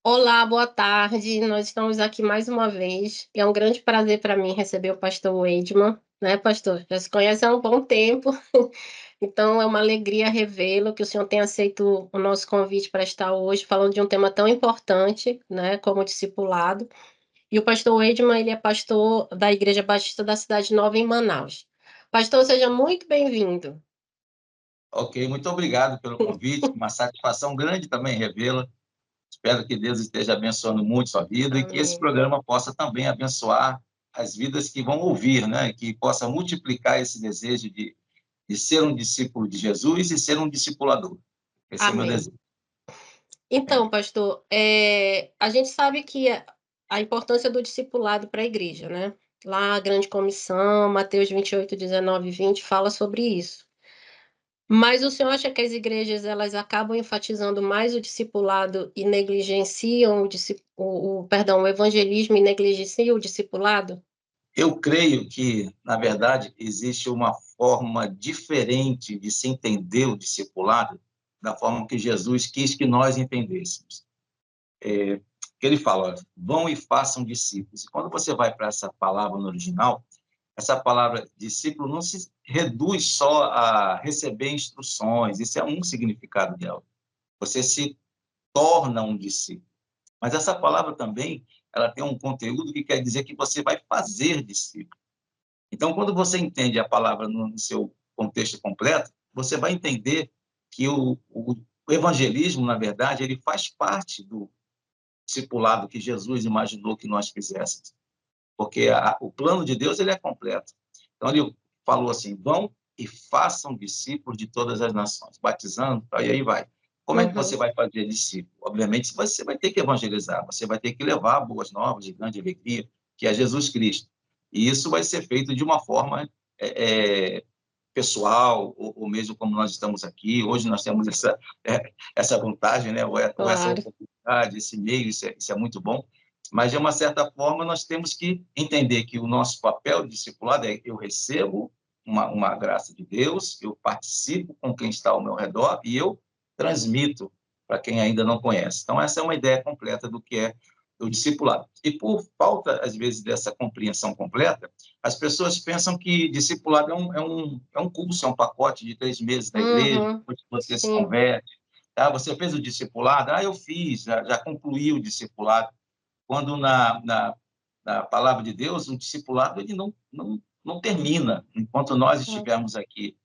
Olá, boa tarde. Nós estamos aqui mais uma vez. É um grande prazer para mim receber o pastor Weidman, né, pastor? Já se conhece há um bom tempo, então é uma alegria revê-lo, que o senhor tenha aceito o nosso convite para estar hoje falando de um tema tão importante, né, como o discipulado. E o pastor Weidman, ele é pastor da Igreja Batista da Cidade Nova, em Manaus. Pastor, seja muito bem-vindo. Ok, muito obrigado pelo convite, uma satisfação grande também revê-la. Espero que Deus esteja abençoando muito sua vida e que esse Amém. programa possa também abençoar as vidas que vão ouvir, né? Que possa multiplicar esse desejo de ser um discípulo de Jesus e ser um discipulador. Esse é o meu Amém. desejo. Então, pastor, a gente sabe que a importância do discipulado para a igreja, né. Lá a grande comissão, Mateus 28, 19 e 20 fala sobre isso. Mas o senhor acha que as igrejas elas acabam enfatizando mais o discipulado e negligenciam o evangelismo e negligenciam o discipulado? Eu creio que, na verdade, existe uma forma diferente de se entender o discipulado da forma que Jesus quis que nós entendêssemos. Que ele fala, olha, vão e façam discípulos. E quando você vai para essa palavra no original, essa palavra discípulo não se reduz só a receber instruções, isso é um significado dela. Você se torna um discípulo. Mas essa palavra também, ela tem um conteúdo que quer dizer que você vai fazer discípulo. Então, quando você entende a palavra no seu contexto completo, você vai entender que o evangelismo, na verdade, ele faz parte do discipulado que Jesus imaginou que nós fizéssemos, porque o plano de Deus ele é completo. Então ele falou assim: vão e façam discípulos de todas as nações, batizando, e aí vai. Como é que você Uhum. vai fazer discípulo? Obviamente você vai ter que evangelizar, você vai ter que levar boas novas de grande alegria, que é Jesus Cristo. E isso vai ser feito de uma forma pessoal, ou mesmo como nós estamos aqui. Hoje nós temos essa vantagem, né? Ou essa Claro. oportunidade, esse meio, isso é muito bom. Mas, de uma certa forma, nós temos que entender que o nosso papel de discipulado é eu recebo uma graça de Deus, eu participo com quem está ao meu redor e eu transmito para quem ainda não conhece. Então, essa é uma ideia completa do que é o discipulado. E por falta, às vezes, dessa compreensão completa, as pessoas pensam que discipulado é um curso, é um pacote de 3 meses na igreja, Uhum. depois você se Sim. converte. Ah, você fez o discipulado? Ah, eu fiz, já concluí o discipulado. Quando na palavra de Deus, o discipulado ele não termina. Enquanto nós Hum. estivermos aqui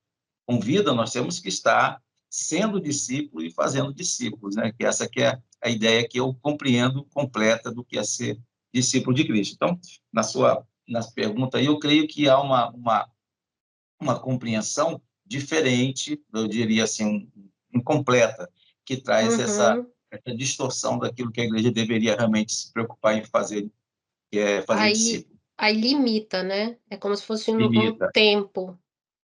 com vida, nós temos que estar sendo discípulo e fazendo discípulos, né? Que essa que é a ideia que eu compreendo completa do que é ser discípulo de Cristo. Então, na pergunta aí, eu creio que há uma compreensão diferente, eu diria assim, incompleta, que traz Uhum. essa distorção daquilo que a igreja deveria realmente se preocupar em fazer, que é fazer Aí discípulo. aí limita, né, é como se fosse um Limita. tempo.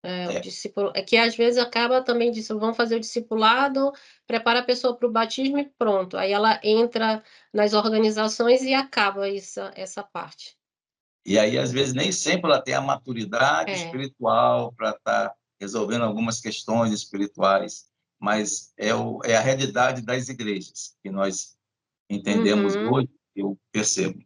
O É. discípulo é que às vezes acaba também disso, vão fazer o discipulado, prepara a pessoa para o batismo e pronto, aí ela entra nas organizações e acaba essa parte. E aí, às vezes, nem sempre ela tem a maturidade É. espiritual para estar resolvendo algumas questões espirituais, mas é a realidade das igrejas que nós entendemos Uhum. hoje, eu percebo.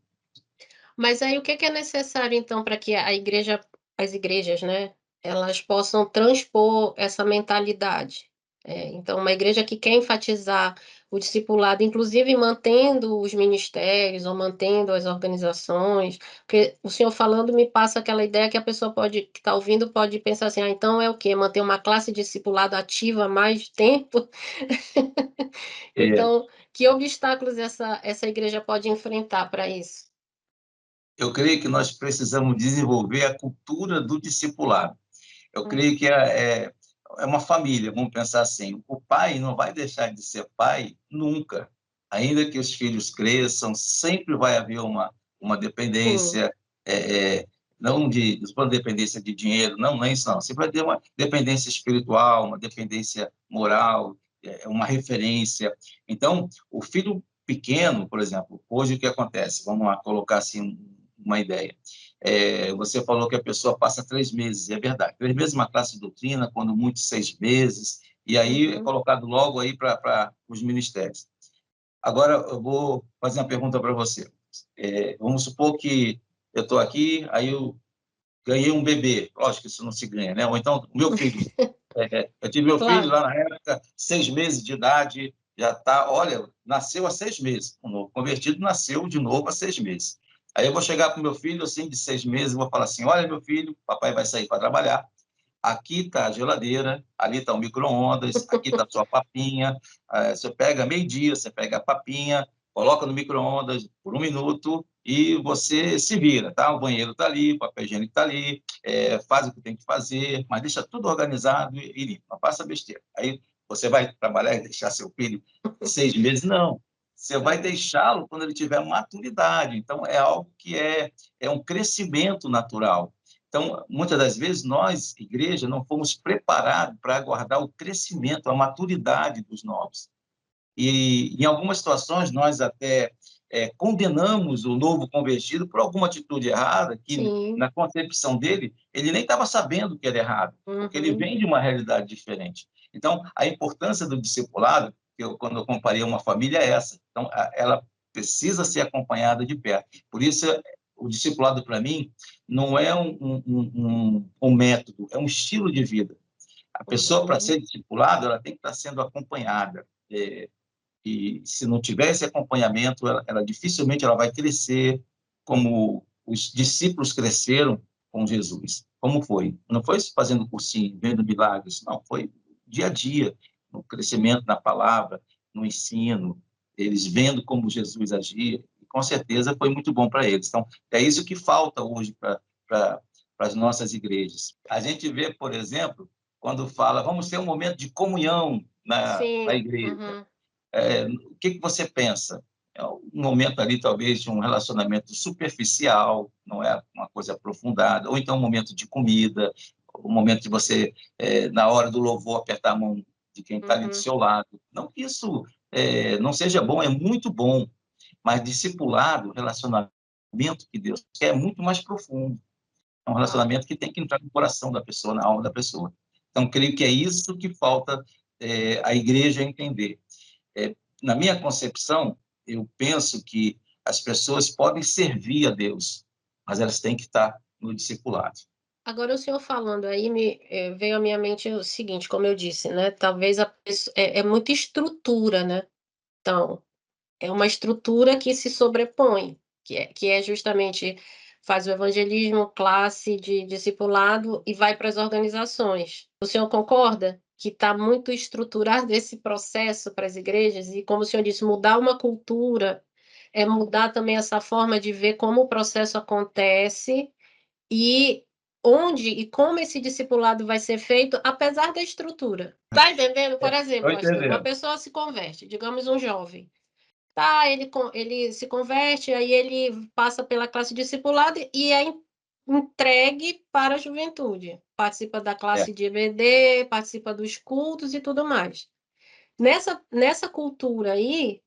Mas aí o que que é necessário então para que as igrejas, né, elas possam transpor essa mentalidade? Então uma igreja que quer enfatizar o discipulado, inclusive mantendo os ministérios ou mantendo as organizações, porque o senhor falando me passa aquela ideia que a pessoa que está ouvindo pode pensar assim: "Ah, então é o quê? Manter uma classe de discipulado ativa há mais tempo?" É, Então, que obstáculos essa igreja pode enfrentar para isso? eu creio que nós precisamos desenvolver a cultura do discipulado. Eu Hum. creio que é uma família, vamos pensar assim, o pai não vai deixar de ser pai nunca. Ainda que os filhos cresçam, sempre vai haver uma Sim. dependência, não dependência de dinheiro, não é isso não. Sempre vai ter uma dependência espiritual, uma dependência moral, uma referência. Então, o filho pequeno, por exemplo, hoje o que acontece? Vamos lá colocar assim uma ideia. Você falou que a pessoa passa 3 meses, e é verdade. 3 meses uma classe de doutrina, quando muito 6 meses, e aí é Uhum. colocado logo aí para os ministérios. Agora, eu vou fazer uma pergunta para você. Vamos supor que eu estou aqui, aí eu ganhei um bebê. Lógico que isso não se ganha, né? Ou então, o meu filho. Eu tive meu filho Claro. lá na época, 6 meses de idade, já está, olha, nasceu há 6 meses. O novo convertido nasceu de novo há 6 meses. Aí eu vou chegar para o meu filho, assim, de 6 meses, e vou falar assim, olha, meu filho, papai vai sair para trabalhar, aqui está a geladeira, ali está o micro-ondas, aqui está a sua papinha. Você pega meio-dia, você pega a papinha, coloca no micro-ondas por 1 minuto e você se vira, tá? O banheiro está ali, o papel higiênico está ali, faz o que tem que fazer, mas deixa tudo organizado e limpo, não faça besteira. Aí você vai trabalhar e deixar seu filho 6 meses? Não. Você vai É. deixá-lo quando ele tiver maturidade. Então, é algo que é um crescimento natural. Então, muitas das vezes, nós, igreja, não fomos preparados para aguardar o crescimento, a maturidade dos novos. E, em algumas situações, nós até condenamos o novo convertido por alguma atitude errada, que, Sim. na concepção dele, ele nem estava sabendo que era errado, porque ele Uhum. vem de uma realidade diferente. Então, a importância do discipulado, quando eu comparei uma família, é essa. Então, ela precisa ser acompanhada de perto. Por isso, o discipulado, para mim, não é um método, é um estilo de vida. A pessoa, para Uhum. ser discipulada, ela tem que estar sendo acompanhada. E se não tiver esse acompanhamento, ela dificilmente ela vai crescer como os discípulos cresceram com Jesus. Como foi? Não foi fazendo cursinho, vendo milagres, não, foi dia a dia, no crescimento na palavra, no ensino, eles vendo como Jesus agia, e com certeza foi muito bom para eles. Então, é isso que falta hoje para as nossas igrejas. A gente vê, por exemplo, quando fala, vamos ter um momento de comunhão na Sim. igreja. Uhum. O que você pensa? É um momento ali, talvez, de um relacionamento superficial, não é uma coisa aprofundada, ou então um momento de comida, um momento de você, na hora do louvor, apertar a mão de quem está ali do Uhum. seu lado. Não que isso não seja bom, é muito bom, mas discipulado, relacionamento que Deus quer é muito mais profundo. É um Claro. relacionamento que tem que entrar no coração da pessoa, na alma da pessoa. Então, creio que é isso que falta a igreja entender. Na minha concepção, eu penso que as pessoas podem servir a Deus, mas elas têm que estar no discipulado. Agora o senhor falando aí veio à minha mente o seguinte, como eu disse, né, talvez a pesso é muita estrutura, né. Então, é uma estrutura que se sobrepõe, que é justamente faz o evangelismo, classe de discipulado e vai para as organizações. O senhor concorda que está muito estruturado esse processo para as igrejas e, como o senhor disse, mudar uma cultura, é mudar também essa forma de ver como o processo acontece e onde e como esse discipulado vai ser feito, apesar da estrutura. Tá entendendo? Por Estou exemplo, pastor, uma entendendo. pessoa se converte, digamos um jovem. Tá, ele se converte, aí ele passa pela classe discipulada e é entregue para a juventude. Participa da É, classe de EBD, participa dos cultos e tudo mais. Nessa cultura aí,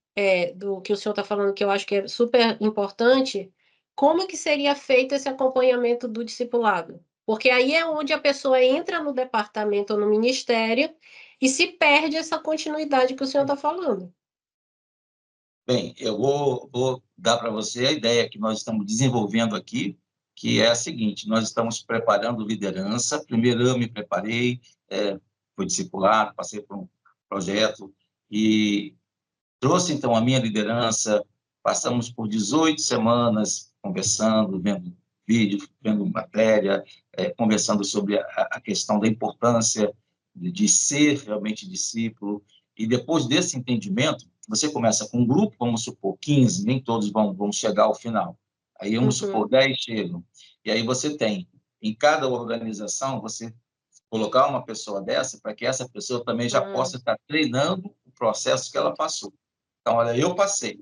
do que o senhor está falando, que eu acho que é super importante, como que seria feito esse acompanhamento do discipulado? Porque aí é onde a pessoa entra no departamento ou no ministério e se perde essa continuidade que o senhor está falando. bem, eu vou dar para você a ideia que nós estamos desenvolvendo aqui, que é a seguinte: nós estamos preparando liderança. Primeiro eu me preparei, fui discipulado, passei por um projeto e trouxe, então, a minha liderança. Passamos por 18 semanas conversando, vendo vídeo, vendo matéria, conversando sobre a questão da importância de ser realmente discípulo. E depois desse entendimento, você começa com um grupo, vamos supor, 15, nem todos vão chegar ao final. Aí, vamos supor, Uhum, 10 chegam. E aí você tem, em cada organização, você colocar uma pessoa dessa para que essa pessoa também já hum. possa estar treinando o processo que ela passou. Então, olha, eu passei,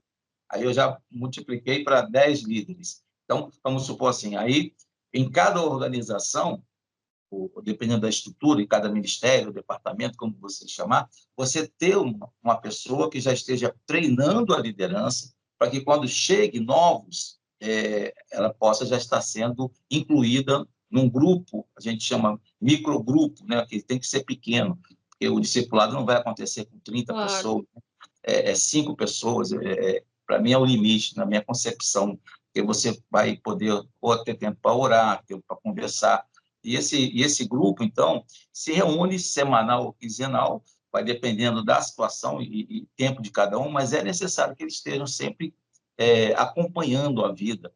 aí eu já multipliquei para 10 líderes. Então, vamos supor assim, aí em cada organização, dependendo da estrutura, em cada ministério, departamento, como você chamar, você ter uma pessoa que já esteja treinando a liderança para que quando chegue novos, ela possa já estar sendo incluída num grupo, a gente chama microgrupo, né, que tem que ser pequeno, porque o discipulado não vai acontecer com 30 Claro. pessoas, 5 pessoas, para mim é o limite, na minha concepção, porque você vai poder ou ter tempo para orar, tempo para conversar. E esse grupo, então, se reúne semanal ou quinzenal, vai dependendo da situação e tempo de cada um, mas é necessário que eles estejam sempre acompanhando a vida.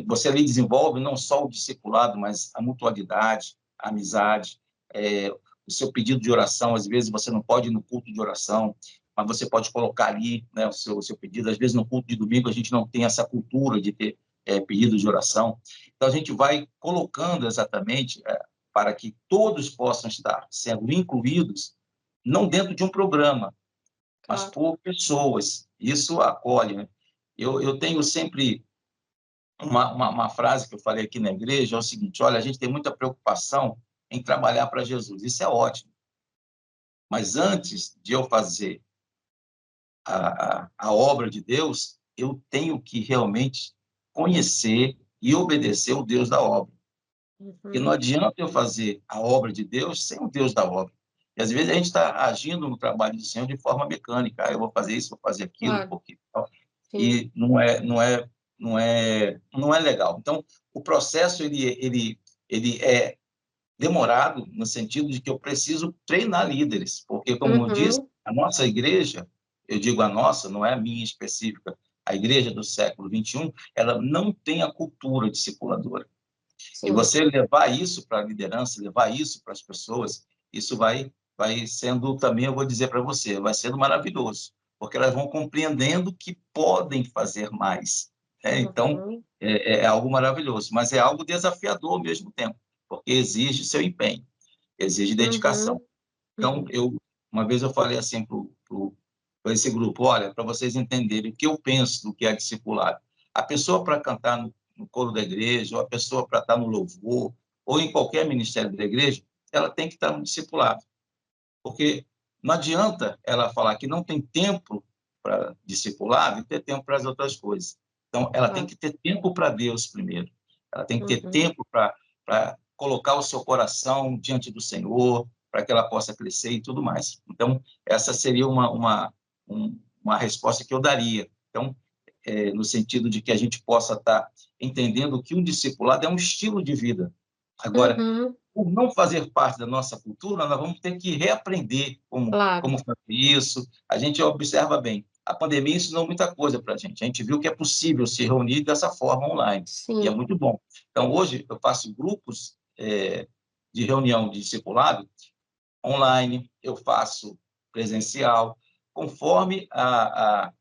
Você ali desenvolve não só o discipulado, mas a mutualidade, a amizade, o seu pedido de oração. Às vezes você não pode ir no culto de oração, mas você pode colocar ali, né, o seu pedido. Às vezes no culto de domingo a gente não tem essa cultura de ter pedido de oração. Então a gente vai colocando exatamente para que todos possam estar sendo incluídos, não dentro de um programa, mas Claro. por pessoas. Isso acolhe, né? Eu tenho sempre uma frase que eu falei aqui na igreja, é o seguinte: olha, a gente tem muita preocupação em trabalhar para Jesus, isso é ótimo, mas antes de eu fazer a obra de Deus, eu tenho que realmente conhecer e obedecer o Deus da obra. Porque não Uhum. adianta eu fazer a obra de Deus sem o Deus da obra. E às vezes a gente está agindo no trabalho do Senhor de forma mecânica. Eu vou fazer isso, vou fazer aquilo, Claro, porque sim. e não é legal. Então, o processo ele é demorado no sentido de que eu preciso treinar líderes, porque, como eu disse, Uhum. a nossa igreja, eu digo a nossa, não é a minha específica, a igreja do século XXI, ela não tem a cultura discipuladora. E Sim. você levar isso para a liderança, levar isso para as pessoas, isso vai sendo também, eu vou dizer para você, vai sendo maravilhoso, porque elas vão compreendendo que podem fazer mais. Então, Uhum. é algo maravilhoso, mas é algo desafiador ao mesmo tempo, porque exige seu empenho, exige dedicação. Uhum. Então, Uhum. uma vez eu falei assim para esse grupo: olha, para vocês entenderem o que eu penso do que é discipulado. A pessoa para cantar no coro da igreja, ou a pessoa para estar no louvor, ou em qualquer ministério da igreja, ela tem que estar no discipulado, porque não adianta ela falar que não tem tempo para discipulado e ter tempo para as outras coisas. Então, ela tem Claro. que ter tempo para Deus primeiro. Ela tem que ter Uhum. tempo para colocar o seu coração diante do Senhor, para que ela possa crescer e tudo mais. Então, essa seria uma resposta que eu daria. Então, no sentido de que a gente possa estar entendendo que um discipulado é um estilo de vida. Agora, Uhum. por não fazer parte da nossa cultura, nós vamos ter que reaprender Claro. como fazer isso. A gente observa bem, a pandemia ensinou muita coisa para a gente. A gente viu que é possível se reunir dessa forma online, e é Sim. muito bom. Então, hoje, eu faço grupos de reunião de discipulado online, eu faço presencial, conforme a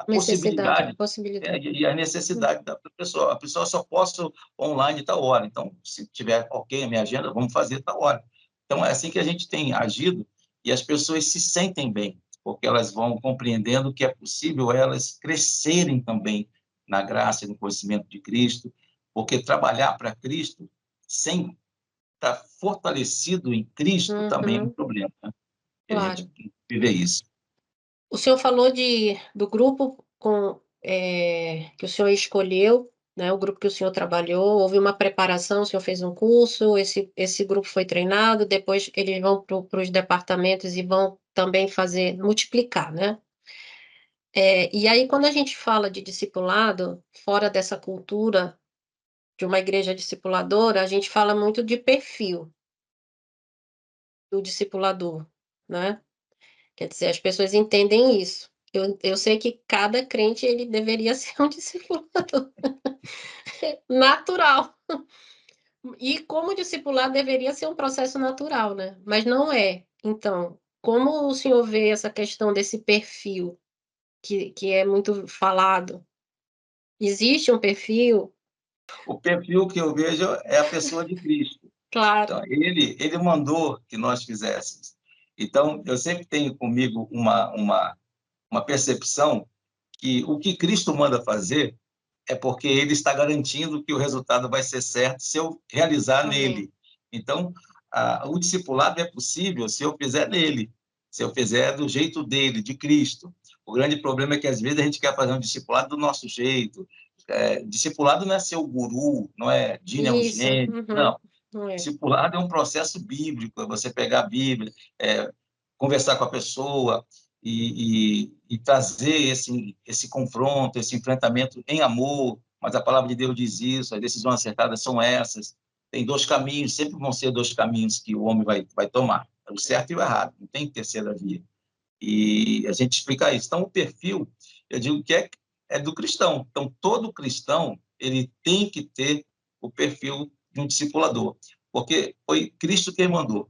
Necessidade, possibilidade possibilidade. e a necessidade da pessoa. A pessoa só posso online tal hora, então, se tiver ok a minha agenda, vamos fazer tal hora. Então, é assim que a gente tem agido e as pessoas se sentem bem, porque elas vão compreendendo que é possível elas crescerem também na graça e no conhecimento de Cristo, porque trabalhar para Cristo sem estar fortalecido em Cristo também é um Uhum. problema, né? E a gente Claro. vive isso. O senhor falou do grupo que o senhor escolheu, né, o grupo que o senhor trabalhou, houve uma preparação, o senhor fez um curso, esse grupo foi treinado, depois eles vão para os departamentos e vão também fazer multiplicar, né. E aí quando a gente fala de discipulado, fora dessa cultura de uma igreja discipuladora, a gente fala muito de perfil do discipulador, né. Quer dizer, as pessoas entendem isso. Eu sei que cada crente ele deveria ser um discipulador natural. E como discipular deveria ser um processo natural, né, mas não é. Então, como o senhor vê essa questão desse perfil que é muito falado? Existe um perfil? O perfil que eu vejo é a pessoa de Cristo. Claro. Então, ele mandou que nós fizéssemos. Então, eu sempre tenho comigo uma percepção que o que Cristo manda fazer é porque ele está garantindo que o resultado vai ser certo se eu realizar Amém. nele. Então, o discipulado é possível se eu fizer nele, se eu fizer do jeito dele, de Cristo. O grande problema é que, às vezes, a gente quer fazer um discipulado do nosso jeito. Discipulado não é ser o guru, não é Dini é um Isso. gênio, Uhum. não. Não é. Discipulado é um processo bíblico, é você pegar a Bíblia, conversar com a pessoa e trazer esse confronto, esse enfrentamento em amor, mas a palavra de Deus diz isso, as decisões acertadas são essas. Tem dois caminhos, sempre vão ser dois caminhos que o homem vai tomar, o certo e o errado, não tem terceira via. E a gente explica isso. Então, o perfil, eu digo que é do cristão. Então, todo cristão, ele tem que ter o perfil de um discipulador, porque foi Cristo quem mandou.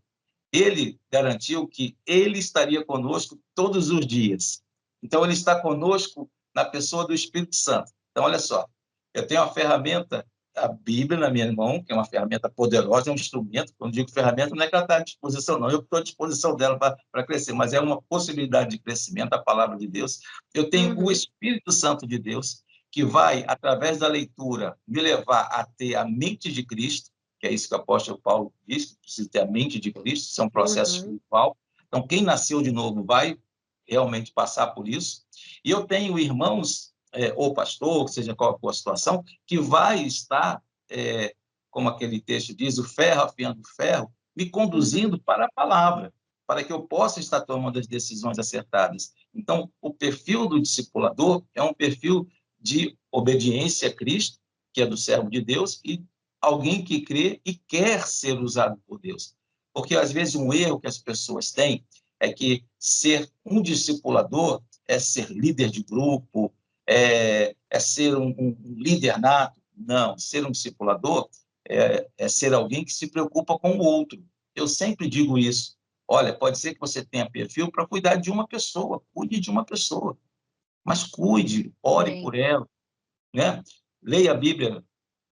Ele garantiu que ele estaria conosco todos os dias. Então, ele está conosco na pessoa do Espírito Santo. Então, olha só, eu tenho uma ferramenta, a Bíblia na minha mão, que é uma ferramenta poderosa, é um instrumento. Quando digo ferramenta, não é que ela está à disposição, não. Eu estou à disposição dela para crescer, mas é uma possibilidade de crescimento, a palavra de Deus. Eu tenho o Uhum. Espírito Santo de Deus, que vai, através da leitura, me levar a ter a mente de Cristo, que é isso que o apóstolo Paulo diz, que precisa ter a mente de Cristo, isso é um processo Uhum. espiritual. Então, quem nasceu de novo vai realmente passar por isso. E eu tenho irmãos, ou pastor, seja qual for a situação, que vai estar, como aquele texto diz, o ferro afiando o ferro, me Uhum. conduzindo para a palavra, para que eu possa estar tomando as decisões acertadas. Então, o perfil do discipulador é um perfil de obediência a Cristo, que é do servo de Deus, e alguém que crê e quer ser usado por Deus. Porque, às vezes, um erro que as pessoas têm é que ser um discipulador é ser líder de grupo, é ser um líder nato. Não, ser um discipulador é ser alguém que se preocupa com o outro. Eu sempre digo isso. Olha, pode ser que você tenha perfil para cuidar de uma pessoa, cuide de uma pessoa, mas cuide, ore Amém. por ela, né? Leia a Bíblia,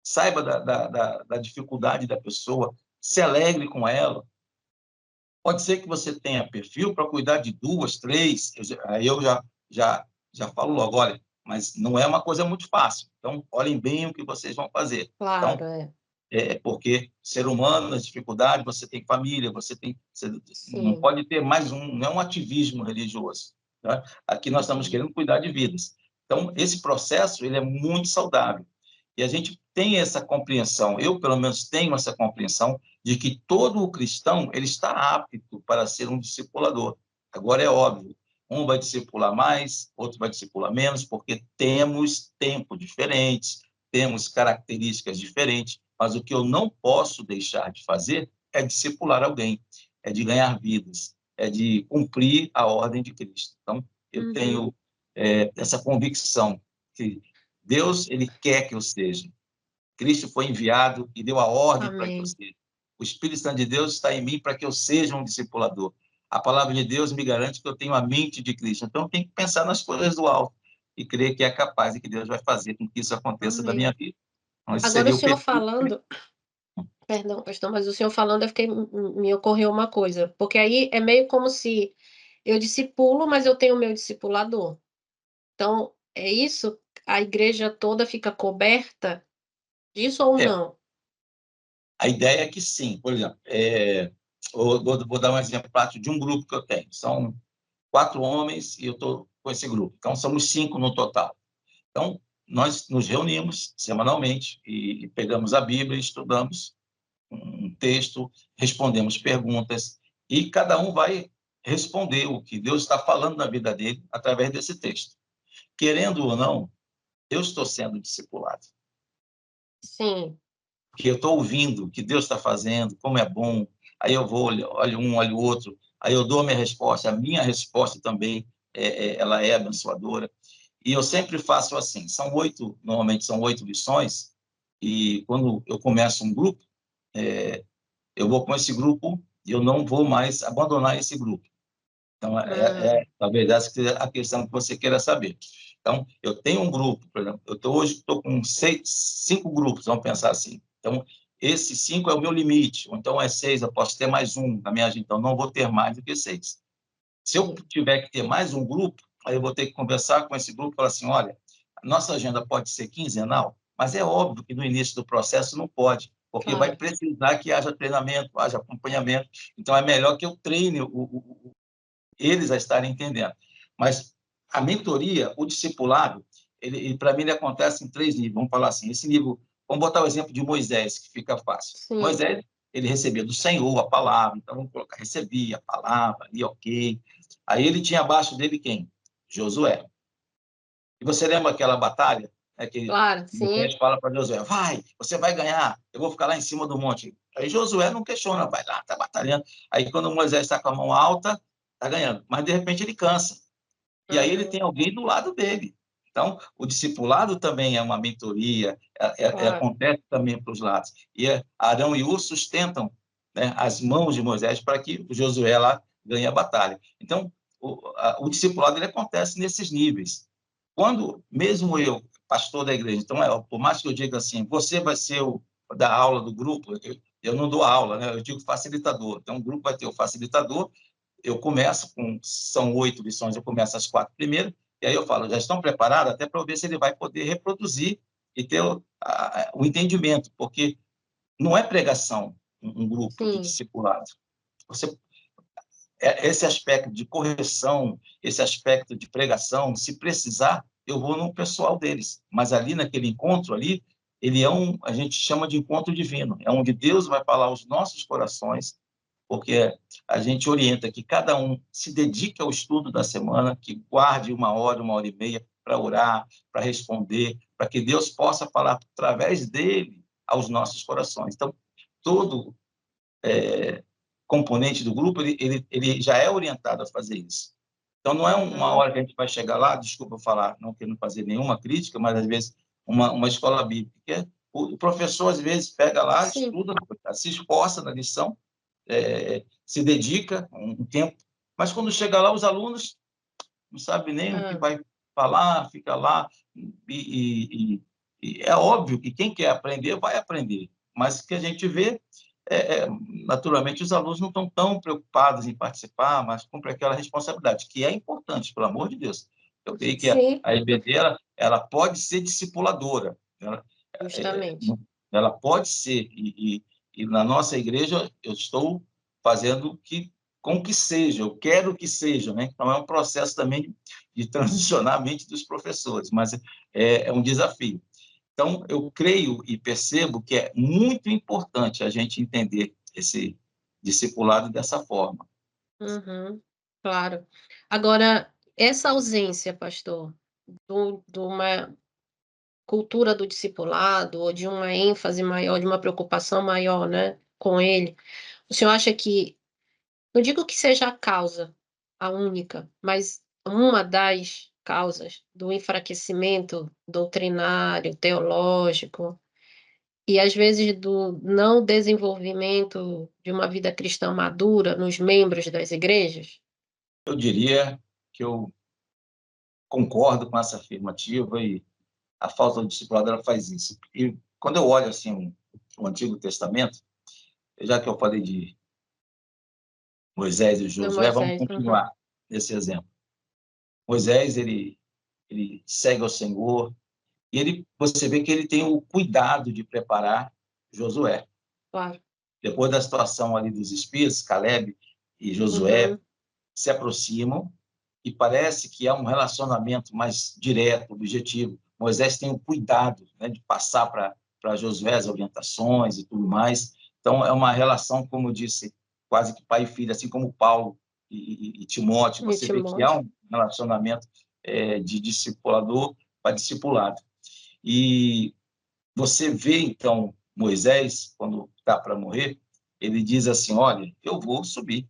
saiba da dificuldade da pessoa, se alegre com ela. Pode ser que você tenha perfil para cuidar de duas, três, aí eu já falo logo, olha, mas não é uma coisa muito fácil. Então, olhem bem o que vocês vão fazer. Então, Claro, é. porque ser humano, nas dificuldades, você tem família, você não Sim. pode ter mais não é um ativismo religioso. Né? Aqui nós estamos Uhum. querendo cuidar de vidas. Então, esse processo ele é muito saudável. E a gente tem essa compreensão, eu pelo menos tenho essa compreensão de que todo o cristão ele está apto para ser um discipulador. Agora é óbvio, um vai discipular mais, outro vai discipular menos, porque temos tempos diferentes, temos características diferentes, mas o que eu não posso deixar de fazer é discipular alguém, é de ganhar vidas, é de cumprir a ordem de Cristo. Então, eu Uhum. tenho essa convicção que Deus ele quer que eu seja. Cristo foi enviado e deu a ordem para que eu Amém. seja. O Espírito Santo de Deus está em mim para que eu seja um discipulador. A palavra de Deus me garante que eu tenho a mente de Cristo. Então, eu tenho que pensar nas coisas do alto e crer que é capaz e que Deus vai fazer com que isso aconteça da Amém. minha vida. Então, esse Agora o seria o senhor perfil. falando, perdão, pastor, mas o senhor falando eu fiquei me ocorreu uma coisa, porque aí é meio como se eu discipulo, mas eu tenho o meu discipulador. Então, é isso? A igreja toda fica coberta disso ou É, não? a ideia é que sim. Por exemplo, vou dar um exemplo prático de um grupo que eu tenho. São 4 homens e eu estou com esse grupo. Então, somos 5 no total. Então, nós nos reunimos semanalmente e pegamos a Bíblia, estudamos um texto, respondemos perguntas e cada um vai responder o que Deus está falando na vida dele através desse texto. Querendo ou não, eu estou sendo discipulado, Sim. porque eu estou ouvindo o que Deus está fazendo, como é bom, aí eu vou, olho um, olho o outro, aí eu dou a minha resposta também, ela é abençoadora. E eu sempre faço assim, normalmente são 8 lições, e quando eu começo um grupo, eu vou com esse grupo e eu não vou mais abandonar esse grupo. Então, Hum. talvez essa seja a questão que você queira saber. Então, eu tenho um grupo, por exemplo, hoje estou com 5 grupos, vamos pensar assim. Então, esses 5 é o meu limite, ou então é 6, eu posso ter mais um na minha agenda, então não vou ter mais do que 6. Se eu Sim. tiver que ter mais um grupo, aí eu vou ter que conversar com esse grupo e falar assim, olha, a nossa agenda pode ser quinzenal, mas é óbvio que no início do processo não pode, porque vai Claro. precisar que haja treinamento, haja acompanhamento. Então, é melhor que eu treine eles a estarem entendendo. Mas a mentoria, o discipulado, ele para mim, ele acontece em 3 níveis. Vamos falar assim, esse nível, vamos botar o exemplo de Moisés, que fica fácil. Sim. Moisés, ele recebia do Senhor a palavra, então vamos colocar, recebia a palavra ali, ok. Aí ele tinha abaixo dele quem? Josué. E você lembra aquela batalha, né, que Claro, Moisés sim. fala para Josué, vai, você vai ganhar, eu vou ficar lá em cima do monte. Aí Josué não questiona, vai lá, está batalhando. Aí quando Moisés está com a mão alta, está ganhando. Mas de repente ele cansa. E aí ele Uhum, tem alguém do lado dele. Então, o discipulado também é uma mentoria, claro. acontece também para os lados. E Arão e Hur sustentam, né, as mãos de Moisés para que o Josué lá ganhe a batalha. Então, o discipulado ele acontece nesses níveis. Quando, mesmo eu, pastor da igreja, então, por mais que eu diga assim, você vai ser o da aula do grupo, eu não dou aula, né? Eu digo facilitador. Então, o grupo vai ter o facilitador, eu começo com, são 8 lições, eu começo as 4 primeiras, e aí eu falo, já estão preparados até para eu ver se ele vai poder reproduzir e ter o entendimento, porque não é pregação um grupo de Sim. discipulado. Você, esse aspecto de correção, esse aspecto de pregação, se precisar, eu vou no pessoal deles. Mas ali naquele encontro ali, ele é a gente chama de encontro divino, é onde Deus vai falar aos nossos corações, porque a gente orienta que cada um se dedique ao estudo da semana, que guarde 1 hora e meia para orar, para responder, para que Deus possa falar através dele aos nossos corações. Então, todo componente do grupo, ele já é orientado a fazer isso. Então, não é uma Uhum, hora que a gente vai chegar lá, desculpa falar, não querendo fazer nenhuma crítica, mas, às vezes, uma escola bíblica. O professor, às vezes, pega lá, sim. estuda, se esforça na lição, se dedica um tempo, mas quando chega lá, os alunos não sabem nem o que Ah, vai falar, fica lá, e é óbvio que quem quer aprender, vai aprender, mas o que a gente vê, naturalmente, os alunos não estão tão preocupados em participar, mas cumpre aquela responsabilidade, que é importante, pelo amor de Deus. Eu creio que sim, a EBD, ela pode ser discipuladora, é, justamente. ela pode ser, e na nossa igreja eu estou fazendo com que seja, eu quero que seja, né? Então é um processo também de transicionar a mente dos professores, mas é um desafio. Então eu creio e percebo que é muito importante a gente entender esse discipulado dessa forma. Uhum, claro. Agora, essa ausência, pastor, de uma cultura do discipulado ou de uma ênfase maior, de uma preocupação maior, né, com ele, o senhor acha que, não digo que seja a causa, a única, mas uma das causas do enfraquecimento doutrinário, teológico e às vezes do não desenvolvimento de uma vida cristã madura nos membros das igrejas? Eu diria que eu concordo com essa afirmativa e a falta do discipulado ela faz isso. E quando eu olho assim o Antigo Testamento, já que eu falei de Moisés e Do Josué, vamos Moisés. Uhum. continuar nesse exemplo. Moisés, ele segue ao Senhor, e você vê que ele tem o cuidado de preparar Josué. Claro. Depois da situação ali dos espias, Caleb e Josué Uhum. se aproximam e parece que há um relacionamento mais direto, objetivo. Moisés tem o cuidado, né, de passar para Josué as orientações e tudo mais. Então, é uma relação, como eu disse, quase que pai e filho, assim como Paulo e Timóteo. E Você vê que há Timóteo. um relacionamento de discipulador para discipulado. E você vê, então, Moisés, quando está para morrer, ele diz assim, olha, eu vou subir.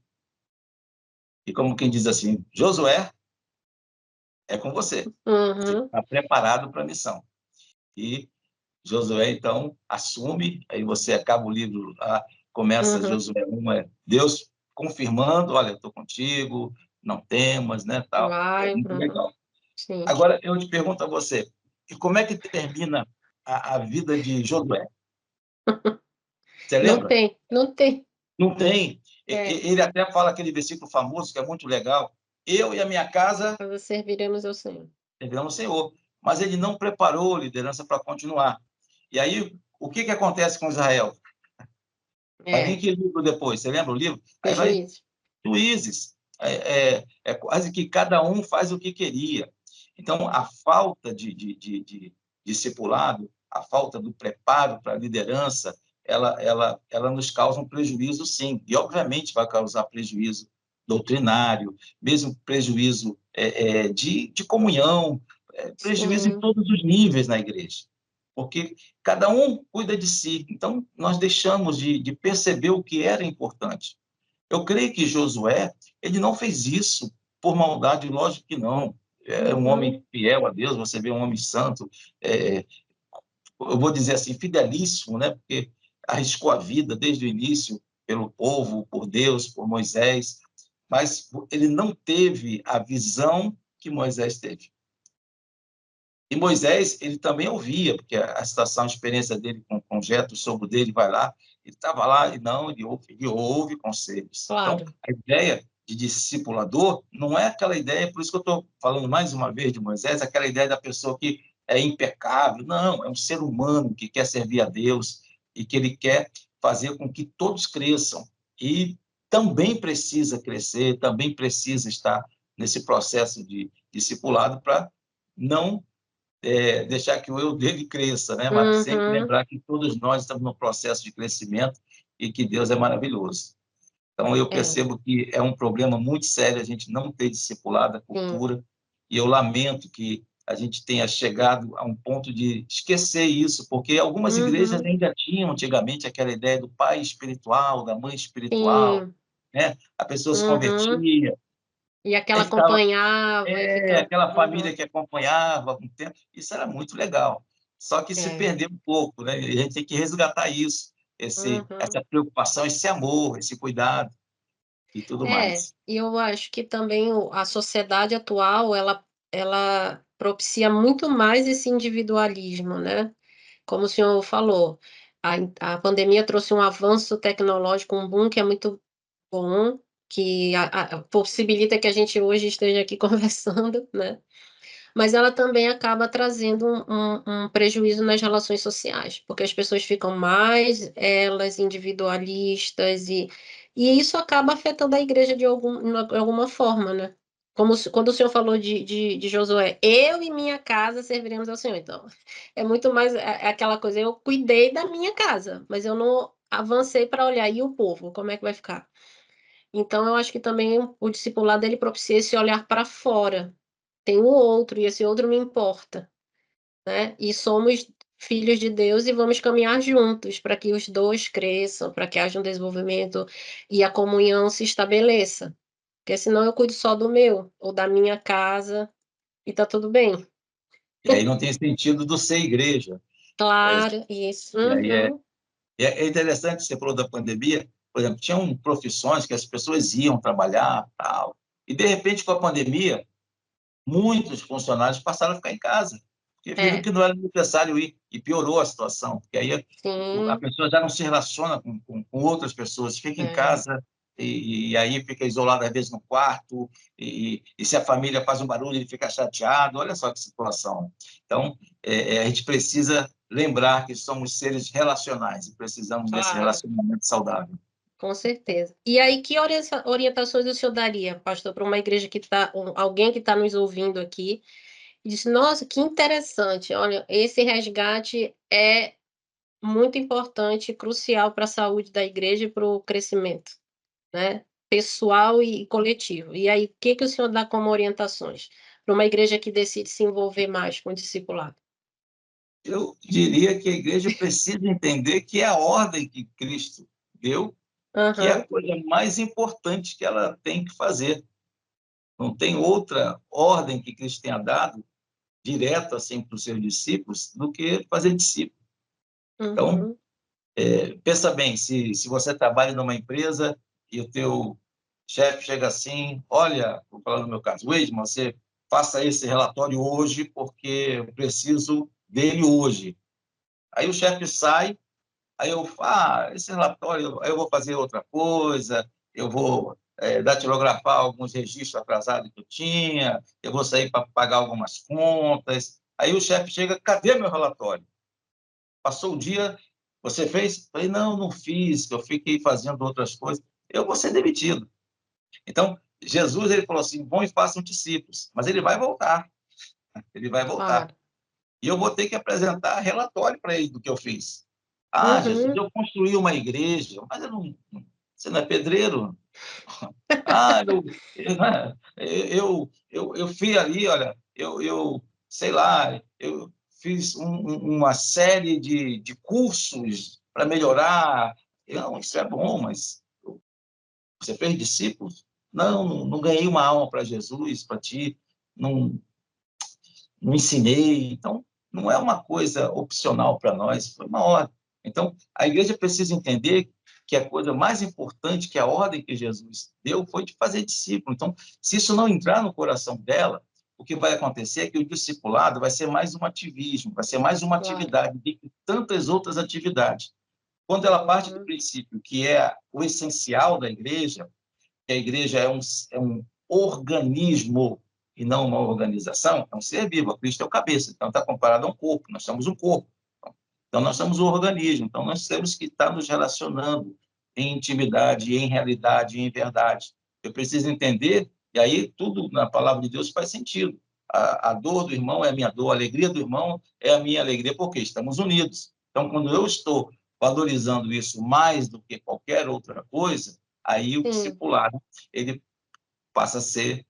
E como quem diz assim, Josué, é com você. Você Uhum. está preparado para a missão. E Josué, então, assume, aí você acaba o livro, começa Uhum. Josué 1, Deus confirmando, olha, eu estou contigo, não temas, né, tal. É Vai. muito Uhum. legal. Sim. Agora, eu te pergunto a você, e como é que termina a vida de Josué? Você Não lembra? tem, não tem. Não tem. É, Ele até fala aquele versículo famoso, que é muito legal, eu e a minha casa nós serviremos ao Senhor. serviremos o Senhor. Mas ele não preparou liderança para continuar. E aí, o que acontece com Israel? Vai vir É, que livro depois? Você lembra o livro? Aí os vai juízes. juízes. É quase que cada um faz o que queria. Então, a falta de discipulado, a falta do preparo para a liderança, ela nos causa um prejuízo, sim. E, obviamente, vai causar prejuízo doutrinário, mesmo prejuízo de comunhão, prejuízo em sim. todos os níveis na igreja, porque cada um cuida de si. Então, nós deixamos de perceber o que era importante. Eu creio que Josué, ele não fez isso por maldade, lógico que não. É um homem Uhum. fiel a Deus, você vê um homem santo, eu vou dizer assim, fidelíssimo, né? Porque arriscou a vida desde o início pelo povo, por Deus, por Moisés, mas ele não teve a visão que Moisés teve. E Moisés, ele também ouvia, porque a situação, a experiência dele com Jetro, o sogro dele, vai lá, ele estava lá e não, ele ouve conselhos. Então, Claro. a ideia de discipulador não é aquela ideia, por isso que eu estou falando mais uma vez de Moisés, aquela ideia da pessoa que é impecável. Não, é um ser humano que quer servir a Deus e que ele quer fazer com que todos cresçam. E também precisa crescer, também precisa estar nesse processo de discipulado para não deixar que o eu dele cresça, né? Mas sempre Uhum. lembrar que todos nós estamos no processo de crescimento e que Deus é maravilhoso. Então, eu É, percebo que é um problema muito sério a gente não ter discipulado a sim. cultura, e eu lamento que a gente tenha chegado a um ponto de esquecer isso, porque algumas igrejas Uhum. ainda tinham antigamente aquela ideia do pai espiritual, da mãe espiritual, Sim. né? A pessoa se Uhum. convertia, E aí aquela ficava acompanhava e ficava aquela uhum. família que acompanhava com o tempo, isso era muito legal. Só que se É. perdeu um pouco, né? E a gente tem que resgatar isso, Uhum. essa preocupação, esse amor, esse cuidado e tudo É, mais. e eu acho que também a sociedade atual, ela propicia muito mais esse individualismo, né. Como o senhor falou, a pandemia trouxe um avanço tecnológico, um boom que é muito bom, que possibilita que a gente hoje esteja aqui conversando, né. Mas ela também acaba trazendo um prejuízo nas relações sociais, porque as pessoas ficam mais elas individualistas e isso acaba afetando a igreja de alguma forma, né. Quando o senhor falou de Josué: "Eu e minha casa serviremos ao Senhor", então, é muito mais aquela coisa, eu cuidei da minha casa, mas eu não avancei para olhar, e o povo, como é que vai ficar? Então eu acho que também o discipulado ele propicia esse olhar para fora. Tem o outro e esse outro me importa, né, e somos filhos de Deus e vamos caminhar juntos para que os 2 cresçam, para que haja um desenvolvimento e a comunhão se estabeleça, porque senão eu cuido só do meu ou da minha casa e tá tudo bem. E aí não tem sentido do ser igreja. É, Claro, isso. e aí Uhum. é interessante, você falou da pandemia, por exemplo, tinham profissões que as pessoas iam trabalhar, tal, e de repente com a pandemia, muitos funcionários passaram a ficar em casa, porque viram É, que não era necessário ir, e piorou a situação, porque aí a sim, pessoa já não se relaciona com outras pessoas, fica em é, casa e aí fica isolado, às vezes, no quarto, e se a família faz um barulho, ele fica chateado, olha só que situação. Então, a gente precisa lembrar que somos seres relacionais e precisamos desse claro, relacionamento saudável. com certeza. E aí que orientações o senhor daria, pastor, para uma igreja que está alguém que está nos ouvindo aqui e disse: "Nossa, que interessante, olha, esse resgate é muito importante e crucial para a saúde da igreja e para o crescimento, né, pessoal e coletivo". E aí, o que que o senhor dá como orientações para uma igreja que decide se envolver mais com o discipulado? Eu diria que a igreja precisa entender que é a ordem que Cristo deu, que é a Aham, coisa mais importante que ela tem que fazer. Não tem outra ordem que Cristo tenha dado, direta assim, para os seus discípulos, do que fazer discípulo. Então, uhum, pensa bem, se você trabalha numa empresa e o teu chefe chega assim, olha, vou falar no meu caso, Weidman, você faça esse relatório hoje, porque eu preciso dele hoje. Aí o chefe sai, aí eu falo, esse relatório, aí eu vou fazer outra coisa, eu vou datilografar alguns registros atrasados que eu tinha, eu vou sair para pagar algumas contas. Aí o chefe chega, cadê meu relatório? Passou o dia, você fez? Falei, não, não fiz, eu fiquei fazendo outras coisas. Eu vou ser demitido. Então, Jesus, ele falou assim, vão e façam discípulos, mas ele vai voltar, ele vai voltar. claro. E eu vou ter que apresentar relatório para ele do que eu fiz. Ah, Jesus, Uhum, eu construí uma igreja, mas eu não Você não é pedreiro? Ah, eu fui ali, olha, sei lá, eu fiz uma série de cursos para melhorar. Não, isso é bom, mas você fez discípulos? Não ganhei uma alma para Jesus, para ti, não, não ensinei. Então, não é uma coisa opcional para nós, foi uma ordem. Então, a igreja precisa entender que a coisa mais importante, que a ordem que Jesus deu, foi de fazer discípulo. Então, se isso não entrar no coração dela, o que vai acontecer é que o discipulado vai ser mais um ativismo, vai ser mais uma Claro. atividade, de tantas outras atividades. Quando ela parte do Uhum. princípio que é o essencial da igreja, que a igreja é um organismo e não uma organização, é um ser vivo. Cristo é o cabeça, então está comparado a um corpo, nós somos um corpo. Então, nós somos um organismo, então nós temos que estar nos relacionando em intimidade, em realidade, em verdade. Eu preciso entender, e aí tudo na palavra de Deus faz sentido. A dor do irmão é a minha dor, a alegria do irmão é a minha alegria, porque estamos unidos. Então, quando eu estou valorizando isso mais do que qualquer outra coisa, aí o Sim. discipulado ele passa a ser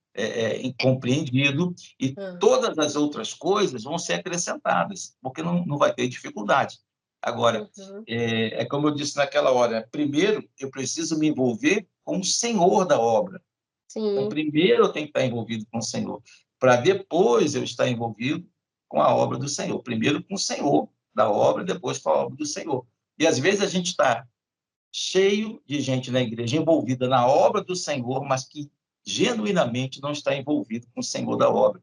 compreendido e Hã. todas as outras coisas vão ser acrescentadas, porque não vai ter dificuldade. Agora, Uhum. como eu disse naquela hora, primeiro eu preciso me envolver com o Senhor da obra. Então, Sim. primeiro eu tenho que estar envolvido com o Senhor, para depois eu estar envolvido com a obra do Senhor. Primeiro com o Senhor da obra, depois com a obra do Senhor. E às vezes a gente está cheio de gente na igreja envolvida na obra do Senhor, mas que genuinamente não está envolvido com o Senhor da obra.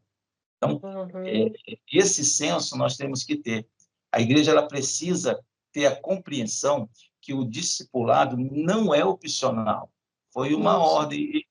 Então, é, Uhum. esse senso nós temos que ter. A igreja ela precisa ter a compreensão que o discipulado não é opcional, foi uma Isso. ordem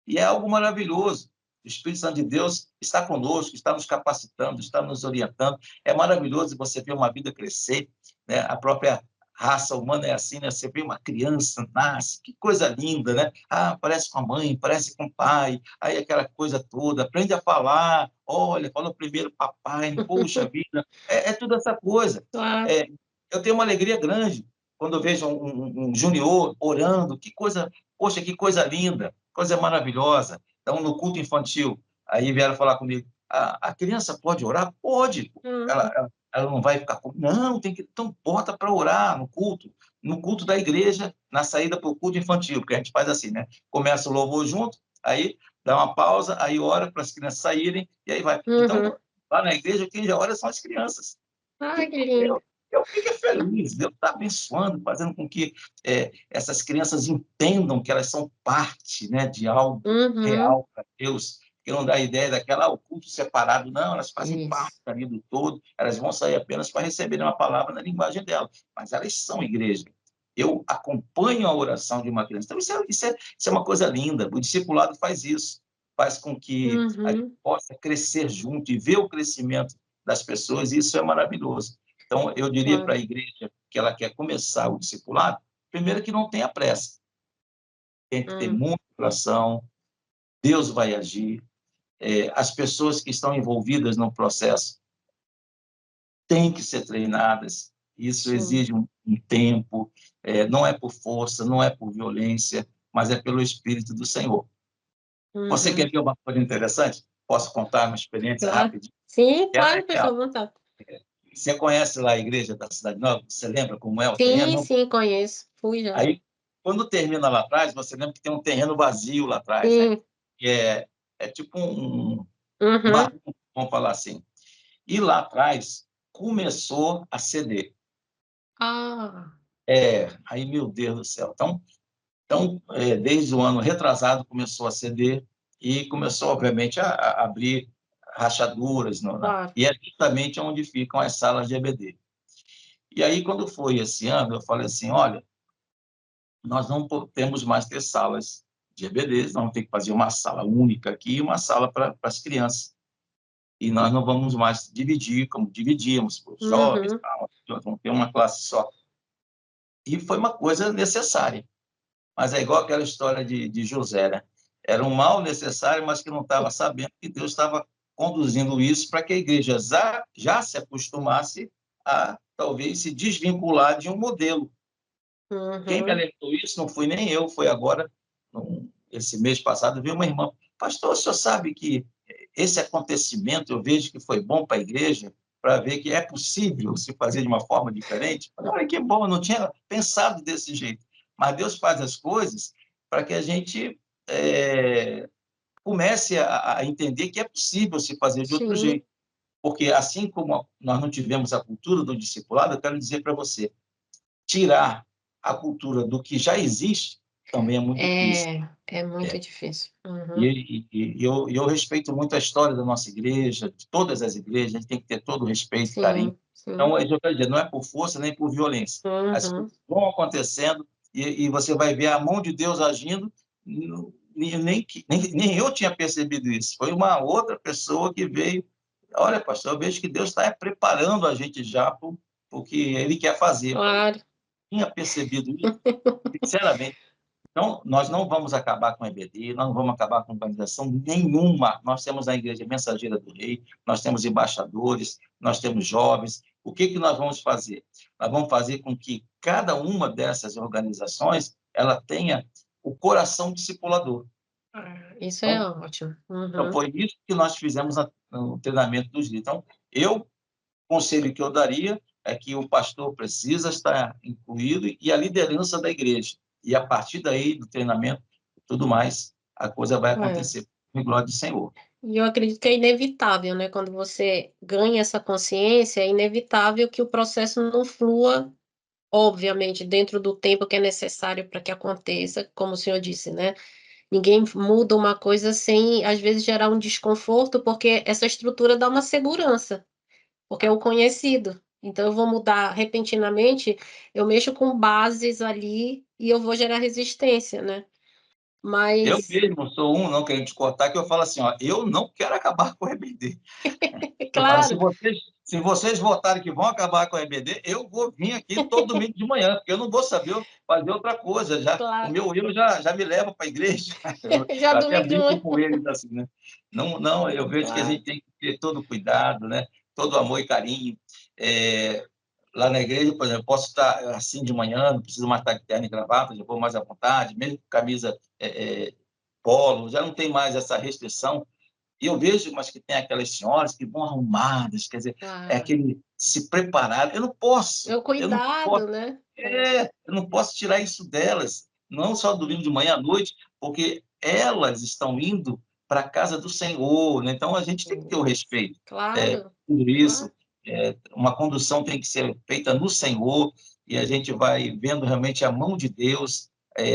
e é algo maravilhoso. O Espírito Santo de Deus está conosco, está nos capacitando, está nos orientando. É maravilhoso você ver uma vida crescer, né? A própria raça humana é assim, né? Você vê uma criança, nasce, que coisa linda, né? Ah, parece com a mãe, parece com o pai, aí aquela coisa toda, aprende a falar, olha, fala primeiro papai, poxa vida, é tudo essa coisa. Claro. É, eu tenho uma alegria grande quando eu vejo um junior orando, que coisa, poxa, que coisa linda, coisa maravilhosa. Então, no culto infantil, aí vieram falar comigo, a criança pode orar? Pode. Uhum. Ela não vai ficar... Não, tem que... Então, bota para orar no culto da igreja, na saída para o culto infantil, porque a gente faz assim, né? Começa o louvor junto, aí dá uma pausa, aí ora para as crianças saírem, e aí vai. Uhum. Então, lá na igreja, quem já ora são as crianças. Ai, E que lindo. eu fico feliz, Deus está abençoando, fazendo com que essas crianças entendam que elas são parte, né, de algo Uhum. real para Deus, que não dá a ideia daquela o culto separado, não, elas fazem parte Isso. ali do todo, elas vão sair apenas para receberem uma palavra na linguagem dela, mas elas são igreja. Eu acompanho a oração de uma criança. Então, isso é uma coisa linda. O discipulado faz isso, faz com que a gente Uhum. possa crescer junto e ver o crescimento das pessoas, e isso é maravilhoso. Então, eu diria para Claro. a igreja que ela quer começar o discipulado, primeiro que não tenha pressa, tem que ter Hum. muita oração, Deus vai agir, as pessoas que estão envolvidas no processo têm que ser treinadas, isso Sim. exige um tempo, não é por força, não é por violência, mas é pelo Espírito do Senhor. Você quer Uhum. ver uma coisa interessante? Posso contar uma experiência Claro. rapidinho? Sim, Ela claro, é fica à real. vontade. Você conhece lá a igreja da Cidade Nova? Você lembra como é o Sim, terreno? sim, conheço. Fui já. Aí, quando termina lá atrás, você lembra que tem um terreno vazio lá atrás, né? Sim. Que é tipo um Uhum. barranco, vamos falar assim. E lá atrás começou a ceder. Ah. Aí, meu Deus do céu. Então desde o ano retrasado começou a ceder e começou, obviamente, a abrir rachaduras. Claro. E é justamente onde ficam as salas de EBD. E aí, quando foi esse ano, eu falei assim, olha, nós não temos mais ter salas de EBDs, nós vamos ter que fazer uma sala única aqui e uma sala para as crianças. E nós não vamos mais dividir, como dividíamos, por jovens, Uhum. tal, vamos ter uma classe só. E foi uma coisa necessária. Mas é igual aquela história de José, né? Era um mal necessário, mas que não estava sabendo que Deus estava conduzindo isso para que a igreja já se acostumasse a, talvez, se desvincular de um modelo. Quem me Uhum. alertou isso não fui nem eu, foi agora, esse mês passado, veio uma irmã. Pastor, o senhor sabe que esse acontecimento eu vejo que foi bom para a igreja, para ver que é possível se fazer de uma forma diferente? Olha que bom, eu não tinha pensado desse jeito. Mas Deus faz as coisas para que a gente comece a entender que é possível se fazer de outro Sim. jeito. Porque assim como nós não tivemos a cultura do discipulado, eu quero dizer para você, tirar a cultura do que já existe também é muito difícil. É muito difícil. Uhum. E eu respeito muito a história da nossa igreja, de todas as igrejas, a gente tem que ter todo o respeito e carinho. Sim, sim. Então, é isso que eu quero dizer, não é por força nem por violência. As Uhum. coisas vão acontecendo e você vai ver a mão de Deus agindo, nem eu tinha percebido isso. Foi uma outra pessoa que veio. Olha, pastor, eu vejo que Deus está preparando a gente já para o que Ele quer fazer. Eu falei, Claro. tinha percebido isso, sinceramente. Então, nós não vamos acabar com a EBD, nós não vamos acabar com organização nenhuma. Nós temos a Igreja Mensageira do Rei, nós temos embaixadores, nós temos jovens. O que que nós vamos fazer? Nós vamos fazer com que cada uma dessas organizações ela tenha o coração discipulador. Isso é Então, ótimo. então Uhum. foi isso que nós fizemos no treinamento dos líderes. Então, o conselho que eu daria é que o pastor precisa estar incluído e a liderança da igreja. E a partir daí, do treinamento e tudo mais, a coisa vai É. acontecer. Em glória do Senhor. E eu acredito que é inevitável, né, quando você ganha essa consciência, é inevitável que o processo não flua, obviamente, dentro do tempo que é necessário para que aconteça, como o senhor disse, né. Ninguém muda uma coisa sem, às vezes, gerar um desconforto, porque essa estrutura dá uma segurança, porque é o conhecido. Então eu vou mudar repentinamente, eu mexo com bases ali e eu vou gerar resistência, né. Eu Mas mesmo sou não querendo te cortar, que eu falo assim, ó, eu não quero acabar com o RBD. Eu falo, se claro, vocês, se vocês votarem que vão acabar com o RBD, eu vou vir aqui todo domingo de manhã, porque eu não vou saber fazer outra coisa. O claro. meu já me leva para a igreja. Eu Já até domingo de brinco manhã, com eles assim, né? Não, não, eu vejo que a claro. gente tem que ter todo cuidado, né? Todo amor e carinho. Lá na igreja, por exemplo, posso estar assim de manhã, não preciso mais estar de terno e gravata, já vou mais à vontade, mesmo com camisa polo, já não tem mais essa restrição. E eu vejo, mas que tem aquelas senhoras que vão arrumadas, quer dizer, é Claro. aquele se preparar. É o Eu não posso, cuidado, né. eu não posso tirar isso delas, não só domingo de manhã à noite, porque elas estão indo para a casa do Senhor, né? Então a gente tem que ter o respeito. Claro, Tudo claro. isso, uma condução tem que ser feita no Senhor, e a gente vai vendo realmente a mão de Deus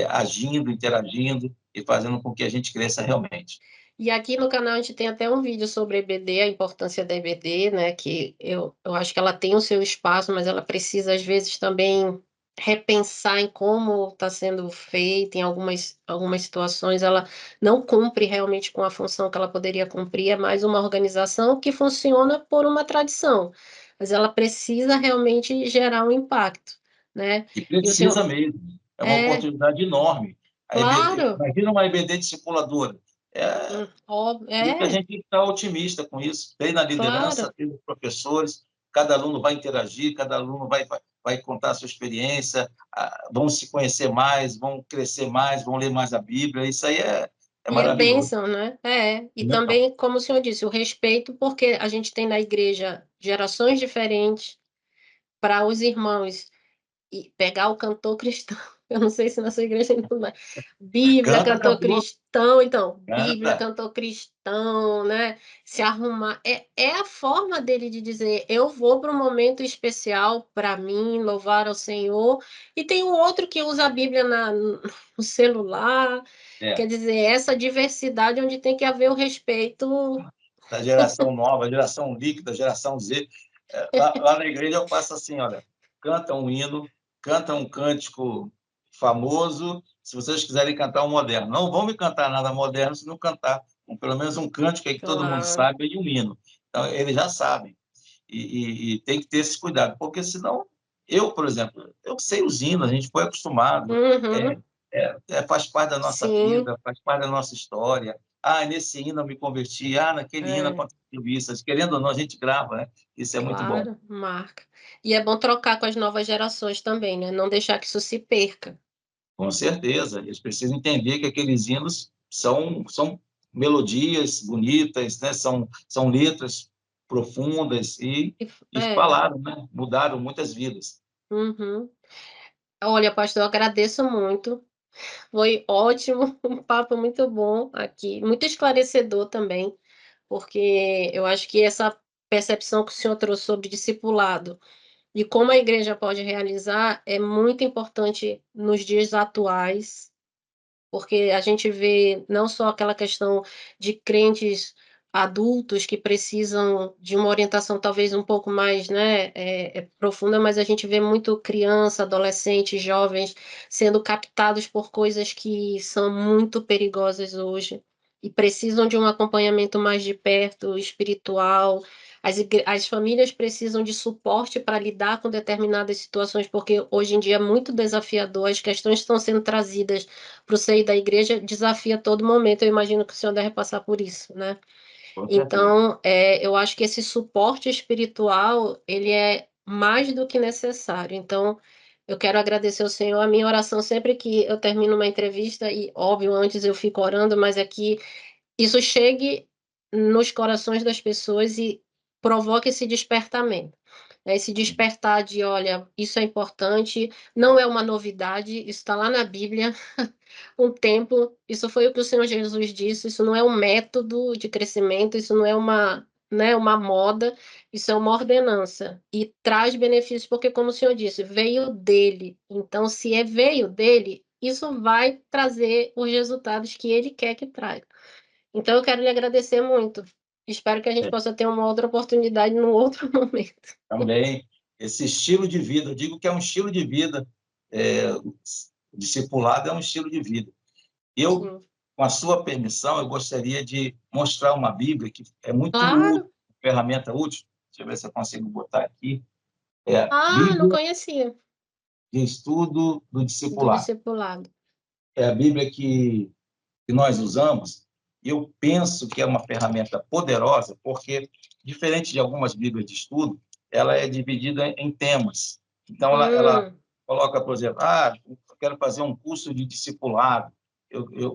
agindo, interagindo e fazendo com que a gente cresça realmente. E aqui no canal a gente tem até um vídeo sobre EBD, a importância da EBD, né, que eu acho que ela tem o seu espaço, mas ela precisa às vezes também repensar em como está sendo feita, em algumas situações ela não cumpre realmente com a função que ela poderia cumprir, é mais uma organização que funciona por uma tradição, mas ela precisa realmente gerar um impacto, né. E E o senhor precisa mesmo. É uma é, oportunidade enorme. A EBD, claro. imagina uma EBD discipuladora. Ó Por isso que a é, gente tem que estar otimista com isso. Tem na claro. liderança, tem os professores, cada aluno vai interagir, cada aluno vai contar a sua experiência, vão se conhecer mais, vão crescer mais, vão ler mais a Bíblia. Isso aí é E é maravilhoso. bênção, né. É, e Então, também, como o senhor disse, o respeito, porque a gente tem na igreja gerações diferentes, para os irmãos e pegar o cantor cristão, eu não sei se na sua igreja ainda vai, Bíblia, canta, cantor cantor, cristão, então, Bíblia, canta. cantor cristão, né, se arrumar, é a forma dele de dizer: "Eu vou para um momento especial para mim, louvar ao Senhor", e tem o outro que usa a Bíblia no celular, É, quer dizer, essa diversidade onde tem que haver o respeito. da geração nova, geração líquida, geração Z. Lá na igreja eu faço assim, olha, canta um hino, canta um cântico famoso, se vocês quiserem cantar um moderno. Não vão me cantar nada moderno se não cantar pelo menos um cântico aí que todo mundo Claro. sabe e um hino. Então, eles já sabem. E tem que ter esse cuidado, porque senão, eu, por exemplo, eu sei os hinos, a gente foi acostumado, Uhum. faz parte da nossa Sim, vida, faz parte da nossa história. Ah, nesse hino eu me converti, ah, naquele hino É, aconteceu isso. Querendo ou não, a gente grava, né? Isso é muito bom. claro, marca. E é bom trocar com as novas gerações também, né, não deixar que isso se perca. Com certeza, eles precisam entender que aqueles hinos são melodias bonitas, né? São letras profundas e É, falaram, né? Mudaram muitas vidas. uhum. Olha, pastor, eu agradeço muito, foi ótimo, um papo muito bom aqui, muito esclarecedor também, porque eu acho que essa percepção que o senhor trouxe sobre discipulado e como a igreja pode realizar é muito importante nos dias atuais. Porque a gente vê não só aquela questão de crentes adultos que precisam de uma orientação talvez um pouco mais, né, profunda, mas a gente vê muito criança, adolescente, jovens sendo captados por coisas que são muito perigosas hoje e precisam de um acompanhamento mais de perto, espiritual. As famílias precisam de suporte para lidar com determinadas situações, porque hoje em dia é muito desafiador, as questões estão sendo trazidas para o seio da igreja desafia a todo momento, eu imagino que o senhor deve passar por isso, né. Com certeza. Então, eu acho que esse suporte espiritual, ele é mais do que necessário. Então, eu quero agradecer ao Senhor, a minha oração sempre que eu termino uma entrevista e, óbvio, antes eu fico orando, mas é que isso chegue nos corações das pessoas e provoque esse despertamento, né, esse despertar de: "Olha, isso é importante, não é uma novidade, isso está lá na Bíblia, um templo, isso foi o que o Senhor Jesus disse, isso não é um método de crescimento, isso não é uma, né, uma moda, isso é uma ordenança e traz benefícios, porque como o Senhor disse, veio dele, então se veio dele, isso vai trazer os resultados que ele quer que traga. Então eu quero lhe agradecer muito, espero que a gente É, possa ter uma outra oportunidade num outro momento. também, esse estilo de vida, eu digo que é um estilo de vida, o discipulado é um estilo de vida. Eu, Sim. com a sua permissão, eu gostaria de mostrar uma Bíblia que é muito útil, Claro. ferramenta útil. Deixa eu ver se eu consigo botar aqui. É a Ah, não Bíblia conhecia, de Estudo do do Discipulado. discipulado. É a Bíblia que nós usamos, e eu penso que é uma ferramenta poderosa, porque, diferente de algumas Bíblias de estudo, ela é dividida em temas. Então, ela Hum. coloca, por exemplo, eu quero fazer um curso de discipulado.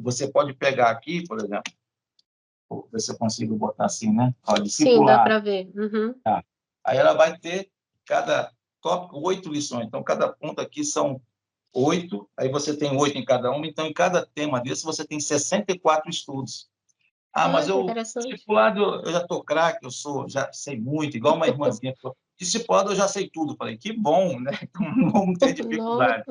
Você pode pegar aqui, por exemplo, vou ver se eu consigo botar assim, né? Ó, Sim, dá discipulado. para ver. Uhum. Tá? Aí ela vai ter cada tópico 8 lições. Então, cada ponto aqui são 8, aí você tem 8 em cada uma, então em cada tema desse você tem 64 estudos. Ah, mas Ah, que interessante. discipulado, eu já estou craque, já sei muito, igual uma irmãzinha. Discipulado eu já sei tudo. Falei, que bom, né? Então não vamos ter Nossa, dificuldade.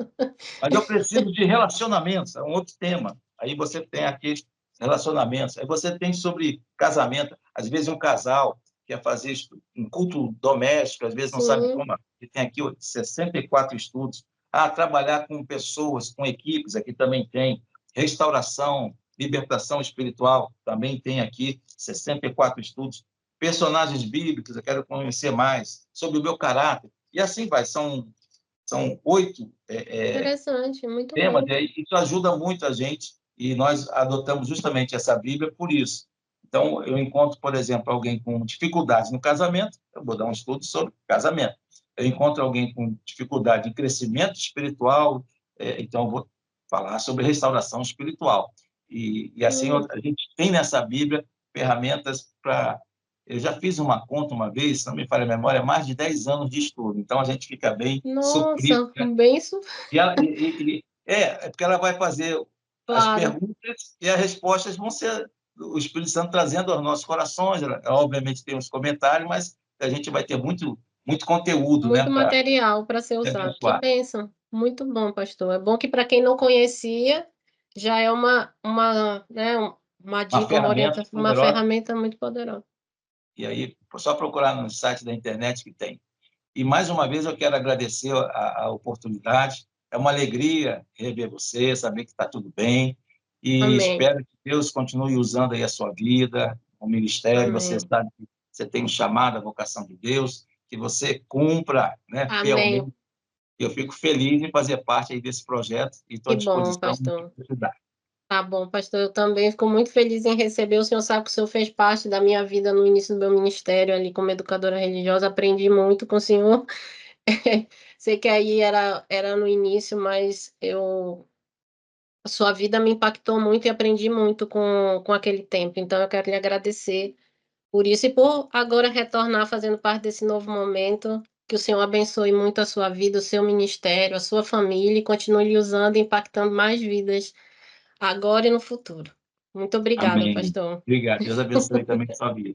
Mas eu preciso de relacionamentos, é um outro tema. Aí você tem aqui relacionamentos. Aí você tem sobre casamento. Às vezes um casal quer fazer um culto doméstico, às vezes não sabe sim. como. E tem aqui 64 estudos. Ah, trabalhar com pessoas, com equipes, aqui também tem. Restauração, libertação espiritual, também tem aqui 64 estudos. Personagens bíblicos, eu quero conhecer mais sobre o meu caráter. E assim vai, são 8 Interessante, muito temas, bom. e aí isso ajuda muito a gente, e nós adotamos justamente essa Bíblia por isso. Então, eu encontro, por exemplo, alguém com dificuldades no casamento, eu vou dar um estudo sobre casamento. Eu encontro alguém com dificuldade em crescimento espiritual, então eu vou falar sobre restauração espiritual. E assim, Hum. a gente tem nessa Bíblia ferramentas para... Eu já fiz uma conta uma vez, se não me falha a memória, mais de 10 anos de estudo, então a gente fica bem suprido, Nossa, né? bem isso, É porque ela vai fazer as claro. perguntas e as respostas vão ser o Espírito Santo trazendo aos nossos corações. Ela, obviamente, tem os comentários, mas a gente vai ter muito conteúdo, né, Muito para material para ser usado. Que abençoar. bênção. Muito bom, pastor. É bom que para quem não conhecia, já é uma, né, uma Uma dica, uma ferramenta orientação, uma poderosa, ferramenta muito poderosa. e aí só procurar no site da internet que tem. E, mais uma vez, eu quero agradecer a oportunidade. É uma alegria rever você, saber que está tudo bem. E Amém, espero que Deus continue usando aí a sua vida, o ministério. Você amém, sabe que você tem um chamado, a vocação de Deus, que você cumpra, né, amém. fielmente. Eu fico feliz em fazer parte aí desse projeto e estou Que à bom, disposição no que pastor. precisar. Tá bom, pastor, eu também fico muito feliz em receber. O senhor sabe que o senhor fez parte da minha vida no início do meu ministério ali como educadora religiosa, aprendi muito com o senhor. Sei que aí era no início, mas a sua vida me impactou muito e aprendi muito com aquele tempo. Então eu quero lhe agradecer por isso e por agora retornar fazendo parte desse novo momento. Que o Senhor abençoe muito a sua vida, o seu ministério, a sua família e continue lhe usando e impactando mais vidas agora e no futuro. Muito obrigada, Amém. pastor. Obrigado. Deus abençoe também a sua vida.